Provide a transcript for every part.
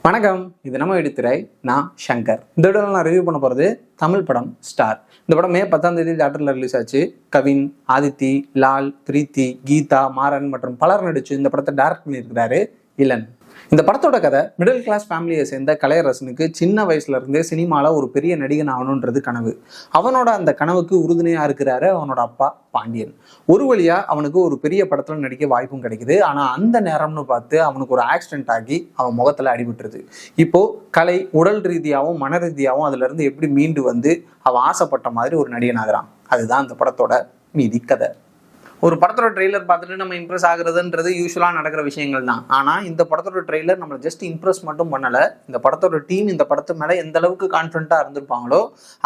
வணக்கம், இது நம்ம எடுத்துரை. நான் சங்கர். இந்த வீடியோவில் நான் ரிவ்யூ பண்ண போகிறது தமிழ் படம் ஸ்டார். இந்த படம் மே 10ஆம் தேதி தியேட்டரில் ரிலீஸ் ஆச்சு. கவின், ஆதித்தி, லால், பிரீத்தி, கீதா, மாறன் மற்றும் பலர் நடிச்சு இந்த படத்தை டைரக்ட் பண்ணியிருக்கிறாரு இளன். இந்த படத்தோட கதை மிடில் கிளாஸ் ஃபேமிலியை சேர்ந்த கலையரசனுக்கு சின்ன வயசுல இருந்தே சினிமாவில் ஒரு பெரிய நடிகன் ஆகணுன்றது கனவு. அவனோட அந்த கனவுக்கு உறுதுணையா இருக்கிறாரு அவனோட அப்பா பாண்டியன். ஒரு வழியா அவனுக்கு ஒரு பெரிய படத்துல நடிக்க வாய்ப்பும் கிடைக்குது. ஆனா அந்த நேரம்னு பார்த்து அவனுக்கு ஒரு ஆக்சிடென்ட் ஆகி அவன் முகத்துல அடிபட்டுருது. இப்போ கலை உடல் ரீதியாகவும் மன ரீதியாகவும் அதுல இருந்து எப்படி மீண்டு வந்து அவன் ஆசைப்பட்ட மாதிரி ஒரு நடிகன் ஆகிறான். அதுதான் இந்த படத்தோட மீதி கதை. ஒரு படத்தோட ட்ரெய்லர் பார்த்துட்டு நம்ம இம்ப்ரெஸ் ஆகுறதுன்றது யூஸ்வலாக நடக்கிற விஷயங்கள் தான். ஆனால் இந்த படத்தோட ட்ரெய்லர் நம்மளை ஜஸ்ட் இம்ப்ரெஸ் மட்டும் பண்ணலை. இந்த படத்தோட டீம் இந்த படத்து மேலே எந்த அளவுக்கு கான்ஃபிடென்ட்டாக இருந்திருப்பாங்களோ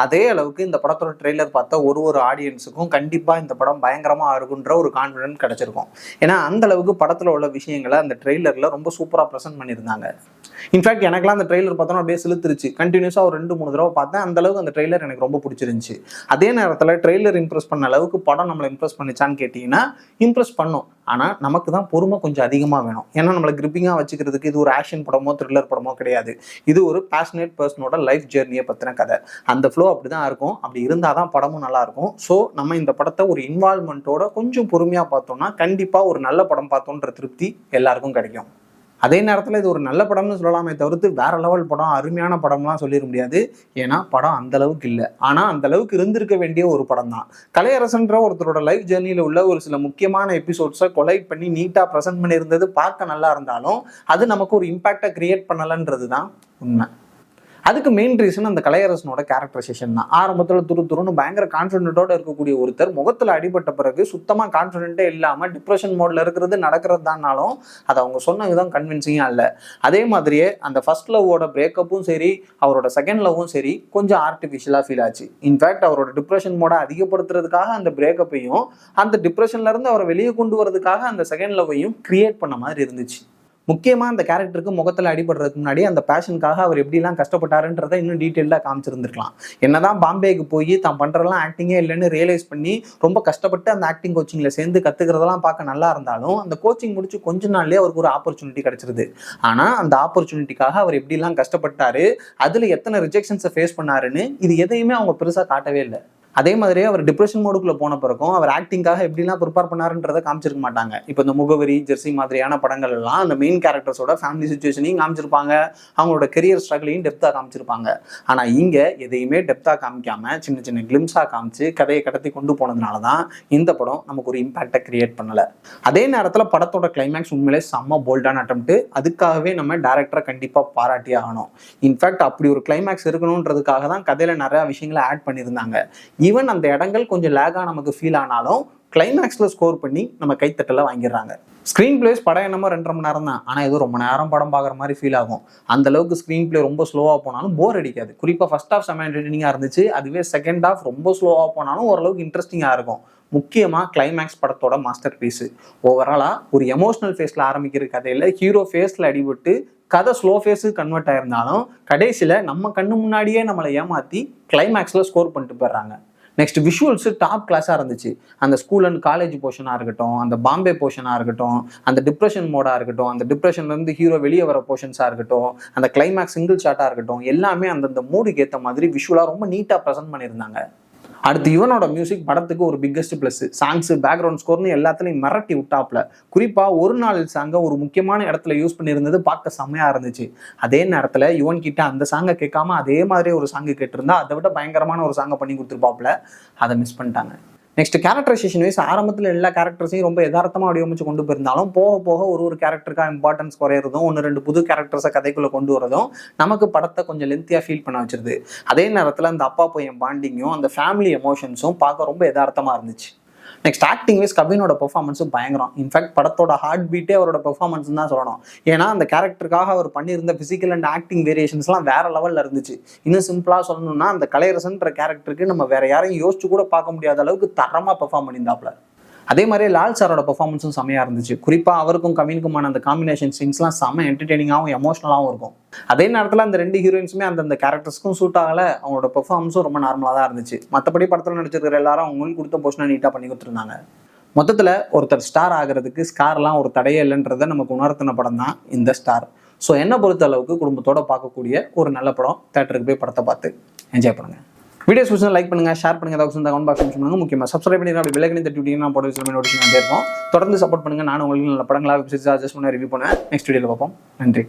அதே அளவுக்கு இந்த படத்தோட ட்ரெய்லர் பார்த்தா ஒரு ஆடியன்ஸுக்கும் கண்டிப்பாக இந்த படம் பயங்கரமாக இருக்குன்ற ஒரு கான்ஃபிடென்ட் கிடச்சிருக்கும். ஏன்னா அந்த அளவுக்கு படத்தில் உள்ள விஷயங்களை அந்த ட்ரெய்லரில் ரொம்ப சூப்பராக ப்ரெசென்ட் பண்ணியிருந்தாங்க. இன்ஃபேக்ட் எனக்குலாம் அந்த ட்ரெய்லர் பார்த்தோன்னா அப்படியே செலுத்துருச்சு. கண்டினியூஸாக ஒரு 2-3 தடவை பார்த்தேன். அந்த அளவுக்கு அந்த ட்ரெய்லர் எனக்கு ரொம்ப பிடிச்சிருந்துச்சு. அதே நேரத்தில் ட்ரெய்லர் இம்ப்ரெஸ் பண்ண அளவுக்கு படம் நம்மளை இம்ப்ரெஸ் பண்ணிச்சான்னு கேட்டிங்கன்னா இம்ப்ரெஸ் பண்ணும். ஆனால் நமக்கு தான் பொறுமை கொஞ்சம் அதிகமாக வேணும். ஏன்னா நம்மளை கிரிப்பிங்காக வச்சுக்கிறதுக்கு இது ஒரு ஆக்ஷன் படமோ த்ரில்லர் படமோ கிடையாது. இது ஒரு பேஷனேட் பர்சனோட லைஃப் ஜேர்னியை பற்றின கதை. அந்த ஃப்ளோ அப்படி தான் இருக்கும். அப்படி இருந்தால் தான் படமும் நல்லா இருக்கும். ஸோ நம்ம இந்த படத்தை ஒரு இன்வால்மெண்ட்டோட கொஞ்சம் பொறுமையாக பார்த்தோம்னா கண்டிப்பாக ஒரு நல்ல படம் பார்த்தோன்ற திருப்தி எல்லாருக்கும் கிடைக்கும். அதே நேரத்தில் இது ஒரு நல்ல படம்னு சொல்லலாமே தவிர்த்து வேற லெவல் படம், அருமையான படம்லாம் சொல்லிட முடியாது. ஏன்னா படம் அந்த அளவுக்கு இல்லை. ஆனால் அந்த அளவுக்கு இருந்திருக்க வேண்டிய ஒரு படம் தான். கலையரசன்ற ஒருத்தரோட லைஃப் ஜேர்னியில் உள்ள ஒரு சில முக்கியமான எபிசோட்ஸை கொலைட் பண்ணி நீட்டாக ப்ரெசென்ட் பண்ணியிருந்தது பார்க்க நல்லா இருந்தாலும் அது நமக்கு ஒரு இம்பாக்டை கிரியேட் பண்ணலைன்றது தான் உண்மை. அதுக்கு மெயின் ரீசன் அந்த கலையரசனோட கேரக்டரைசேஷன் தான். ஆரம்பத்தில் துருன்னு பயங்கர கான்ஃபிடென்ட்டோட இருக்கக்கூடிய ஒருத்தர் முகத்தில் அடிபட்ட பிறகு சுத்தமாக கான்ஃபிடென்ட்டே இல்லாமல் டிப்ரெஷன் மோட்ல இருக்கிறது தான்னாலும் அது அவங்க சொன்னதுதான் கன்வின்சிங்காக இல்லை. அதே மாதிரியே அந்த ஃபர்ஸ்ட் லவ்வோட பிரேக்கப்பும் சரி, அவரோட செகண்ட் லவ்வும் சரி, கொஞ்சம் ஆர்டிஃபிஷியலாக ஃபீல் ஆச்சு. இன்ஃபேக்ட் அவரோட டிப்ரெஷன் மோட அதிகப்படுத்துறதுக்காக அந்த பிரேக்கப்பையும் அந்த டிப்ரெஷன்ல இருந்து அவரை வெளியே கொண்டு வரதுக்காக அந்த செகண்ட் லவ்வையும் கிரியேட் பண்ண மாதிரி இருந்துச்சு. முக்கியமாக அந்த கேரக்டருக்கு முகத்தில் அடிபடுறதுக்கு முன்னாடி அந்த பேஷனுக்காக அவர் எப்படிலாம் கஷ்டப்பட்டாருன்றதை இன்னும் டீட்டெயிலாக காமிச்சிருந்துருக்கலாம். என்னதான் பாம்பேக்கு போய் தான் பண்ணுறதெல்லாம் ஆக்டிங்கே இல்லைன்னு ரியலைஸ் பண்ணி ரொம்ப கஷ்டப்பட்டு அந்த ஆக்டிங் கோச்சிங்கில் சேர்ந்து கற்றுக்கிறதெல்லாம் பார்க்க நல்லா இருந்தாலும் அந்த கோச்சிங் முடிச்சு கொஞ்ச நாள்லேயே அவருக்கு ஒரு ஆப்பர்ச்சுனிட்டி கிடச்சிருது. ஆனால் அந்த ஆப்பர்ச்சுனிட்டிக்காக அவர் எப்படிலாம் கஷ்டப்பட்டாரு, அதில் எத்தனை ரிஜெக்ஷன்ஸை ஃபேஸ் பண்ணாருன்னு இது எதையுமே அவங்க பெருசாக காட்டவே இல்லை. அதே மாதிரியே அவர் டிப்ரெஷன் மோடுக்குள்ள போன பிறக்கும் அவர் ஆக்டிங்காக எப்படிலாம் ப்ரிப்பேர் பண்ணாருன்றதை காமிச்சிருக்க மாட்டாங்க. இப்போ இந்த முகவரி, ஜெர்சி மாதிரியான படங்கள் எல்லாம் அந்த மெயின் கேரக்டர்ஸோட ஃபேமிலி சுச்சுவேஷனையும் காமிச்சிருப்பாங்க, அவங்களோட கெரியர் ஸ்ட்ரகிளையும் டெப்த்தாக காமிச்சிருப்பாங்க. ஆனால் இங்கே எதையுமே டெப்த்தாக காமிக்காம சின்ன சின்ன கிளிம்ஸாக காமிச்சு கதையை கடத்தி கொண்டு போனதுனால தான் இந்த படம் நமக்கு ஒரு இம்பாக்டை கிரியேட் பண்ணலை. அதே நேரத்தில் படத்தோட கிளைமேக்ஸ் உண்மையிலே செம்ம போல்டான அட்டெம்ப்ட். அதுக்காகவே நம்ம டேரக்டரை கண்டிப்பாக பாராட்டி ஆகணும். இன்ஃபேக்ட் அப்படி ஒரு கிளைமேக்ஸ் இருக்கணுன்றதுக்காக தான் கதையில் நிறையா விஷயங்களை ஆட் பண்ணியிருந்தாங்க. ஈவன் அந்த இடங்கள் கொஞ்சம் லேகா நமக்கு ஃபீல் ஆனாலும் கிளைமேக்ஸ்ல ஸ்கோர் பண்ணி நம்ம கைத்தட்டல வாங்கிடுறாங்க. ஸ்க்ரீன் பிளேஸ் படம் என்னமோ 2.5 மணி நேரம் தான், ஆனால் ஏதோ ரொம்ப நேரம் படம் பார்க்குற மாதிரி ஃபீல் ஆகும். அந்த அளவுக்கு ஸ்க்ரீன் பிளே ரொம்ப ஸ்லோவாக போனாலும் போர் அடிக்காது. குறிப்பாக ஃபர்ஸ்ட் ஹாஃப் செம்ம என்டர்டெய்னிங்காக இருந்துச்சு. அதுவே செகண்ட் ஹாஃப் ரொம்ப ஸ்லோவாக போனாலும் ஓரளவுக்கு இன்ட்ரெஸ்டிங்காக இருக்கும். முக்கியமாக கிளைமேக்ஸ் படத்தோட மாஸ்டர் பீஸு. ஓவராலாக ஒரு எமோஷனல் ஃபேஸில் ஆரம்பிக்கிற கதையில் ஹீரோ ஃபேஸில் அடிபட்டு கதை ஸ்லோ ஃபேஸு கன்வெர்ட் ஆயிருந்தாலும் கடைசியில் நம்ம கண்ணு முன்னாடியே நம்மளை ஏமாற்றி கிளைமேக்ஸில் ஸ்கோர் பண்ணிட்டு போயிடுறாங்க. நெக்ஸ்ட் விஷுவல்ஸு டாப் கிளாஸாக இருந்துச்சு. அந்த ஸ்கூல் அண்ட் காலேஜ் போர்ஷனாக இருக்கட்டும், அந்த பாம்பே போர்ஷனாக இருக்கட்டும், அந்த டிப்ரெஷன் மோடாக இருக்கட்டும், அந்த டிப்ரெஷன்லேருந்து ஹீரோ வெளியே வர போர்ஷன்ஸாக இருக்கட்டும், அந்த கிளைமேக்ஸ் சிங்கிள் ஷாட்டாக இருக்கட்டும், எல்லாமே அந்தந்த மூடுக்கு ஏற்ற மாதிரி விஷுவலாக ரொம்ப நீட்டாக ப்ரெசென்ட் பண்ணியிருந்தாங்க. அடுத்து இவனோட மியூசிக் படத்துக்கு ஒரு பிக்கஸ்ட் பிளஸ். சாங்ஸு, பேக்ரவுண்ட் ஸ்கோர்னு எல்லாத்துலையும் மிரட்டி விட்டாப்ல. குறிப்பாக ஒரு நாள் சாங்கை ஒரு முக்கியமான இடத்துல யூஸ் பண்ணியிருந்தது பார்க்க செம்மையாக இருந்துச்சு. அதே நேரத்தில் யுவன் கிட்ட அந்த சாங்கை கேட்காம அதே மாதிரி ஒரு சாங்கு கேட்டிருந்தா அதை விட பயங்கரமான ஒரு சாங்கை பண்ணி கொடுத்துருப்பாப்ல. அதை மிஸ் பண்ணிட்டாங்க. நெக்ஸ்ட் கேரக்டரைசேஷன் வைஸ் ஆரம்பத்தில் எல்லா கேரக்டர்ஸையும் ரொம்ப யதார்த்தமாக வடிவமைச்சு கொண்டு போயிருந்தாலும் போக போக ஒரு கேரக்டருக்காக இம்பார்ட்டன்ஸ் குறையிறதும் 1-2 புது கேரக்டர்ஸை கதைக்குள்ளே கொண்டு வரதும் நமக்கு படத்தை கொஞ்சம் லென்த்தியாக ஃபீல் பண்ண வச்சிருது. அதே நேரத்தில் அந்த அப்பா பையன் பாண்டிங்கும் அந்த ஃபேமிலி எமோஷன்ஸும் பார்க்க ரொம்ப யதார்த்தமாக இருந்துச்சு. நெக்ஸ்ட் ஆக்டிங் வைஸ் கவினோட பெர்ஃபார்மன்ஸும் பயங்கரம். இன்ஃபேக்ட் படத்தோட ஹார்ட் பீட்டே அவரோட பெர்ஃபார்மன்ஸ் தான் சொல்லணும். ஏன்னா அந்த கேரக்டருக்காக அவர் பண்ணியிருந்த ஃபிசிக்கல் அண்ட் ஆக்டிங் வேரியேஷன்ஸ்லாம் வேற லெவலில் இருந்துச்சு. இன்னும் சிம்பிளாக சொல்லணும்னா அந்த கலையரசன்ற கேரக்டருக்கு நம்ம வேற யாரையும் யோசிச்சு கூட பார்க்க முடியாத அளவுக்கு தரமாக பெர்ஃபார்ம் பண்ணியிருந்தாப்ல. அதே மாதிரி லால் சாரோட பெர்ஃபார்மன்ஸும் செம்மையாக இருந்துச்சு. குறிப்பாக அவருக்கும் கவினுக்குமான அந்த காம்பினேஷன் சீன்ஸ்லாம் செம்ம என்டர்டெய்னிங்காகவும் எமோஷனலாகவும் இருக்கும். அதே நேரத்தில் அந்த 2 ஹீரோயின்ஸுமே அந்தந்த கேரக்டர்ஸ்க்கும் சூட் ஆகலை. அவங்களோட பெர்ஃபார்மன்ஸும் ரொம்ப நார்மலாக தான் இருந்துச்சு. மற்றபடி படத்தில் நடிச்சிருக்கிற எல்லாரும் அவங்களுக்கு கொடுத்த போர்ஷனை நீட்டாக பண்ணி கொடுத்துருந்தாங்க. மொத்தத்தில் ஒருத்தர் ஸ்டார் ஆகிறதுக்கு ஸ்கார்லாம் ஒரு தடையே இல்லைன்றதை நமக்கு உணர்த்தின படம் தான் இந்த ஸ்டார். ஸோ என்னை பொறுத்த அளவுக்கு குடும்பத்தோட பார்க்கக்கூடிய ஒரு நல்ல படம். தேட்டருக்கு போய் படத்தை பார்த்து என்ஜாய் பண்ணுங்க. வீடியோஸ் பிடிச்சா லைக் பண்ணுங்க, ஷேர் பண்ணுங்க, ஏதாவது கமெண்ட் பாக்ஸ் பண்ணுங்க. முக்கியமாக சப்ஸ்கிரைப் பண்ணி அப்படி விலகணி தட்டி விட்டீங்கன்னா போட விஷயம் நோட்டிஃபிகேஷன் இருக்கும். தொடர்ந்து சப்போர்ட் பண்ணுங்க. நானும் உங்களுக்கு நல்ல படங்களாக வெப்சைட்ஸ் அட்ஜஸ்ட் பண்ண ரிவ்யூ பண்ணேன். நெக்ஸ்ட் வீடியோவில் பார்ப்போம். நன்றி.